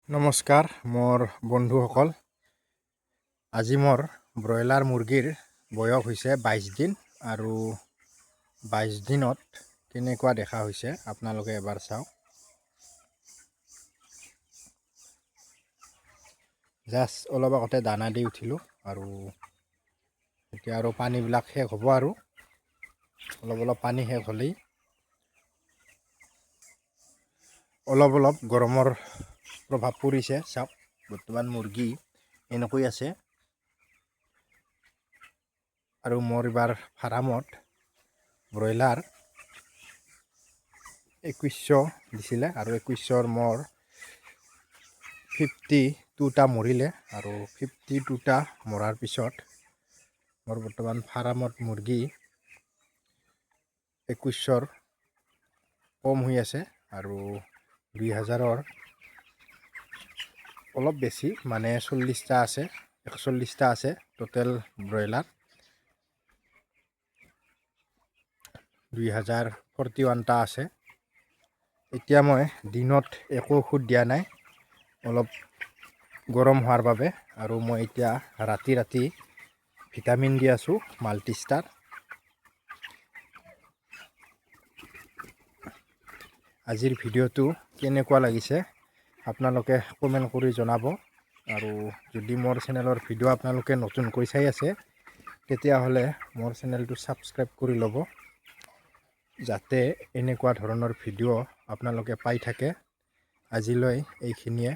নমস্কাৰ মোৰ বন্ধুসকল। আজি মোৰ ব্ৰইলাৰ মুৰ্গীৰ বয়স হৈছে 22 দিন আৰু 22 দিনত কেনেকুৱা দেখা হৈছে আপোনালোকে এবাৰ চাওক। জাষ্ট অলপ আগতে দানা দি উঠিলোঁ আৰু এতিয়া আৰু পানীবিলাক শেষ হ'ব আৰু অলপ পানী শেষ হ'লেই অলপ গৰমৰ প্ৰভাৱ পৰিছে। চাওক বৰ্তমান মুৰ্গী এনেকৈ আছে আৰু মোৰ এইবাৰ ফাৰ্মত ব্ৰইলাৰ 2100 দিছিলে আৰু 2100 মোৰ 52টা মৰিলে আৰু 52টা মৰাৰ পিছত মোৰ বৰ্তমান ফাৰ্মত মুৰ্গী 2100 কম হৈ আছে আৰু 2000ৰ অলপ বেছি মানে 40টা আছে, 41টা আছে টোটেল ব্ৰইলাৰ। 2041টা আছে। এতিয়া মই দিনত একো ঔষধ দিয়া নাই, অলপ গৰম হোৱাৰ বাবে, আৰু মই এতিয়া ৰাতি ভিটামিন দি আছোঁ মাল্টিষ্টাৰ। আজিৰ ভিডিঅ'টো কেনেকুৱা লাগিছে আপোনালোকে কমেণ্ট কৰি জনাব, আৰু যদি মোৰ চেনেলৰ ভিডিঅ' আপোনালোকে নতুনকৈ চাই আছে তেতিয়াহ'লে মোৰ চেনেলটো ছাবস্ক্ৰাইব কৰি ল'ব, যাতে এনেকুৱা ধৰণৰ ভিডিঅ' আপোনালোকে পাই থাকে। আজিলৈ এইখিনিয়ে।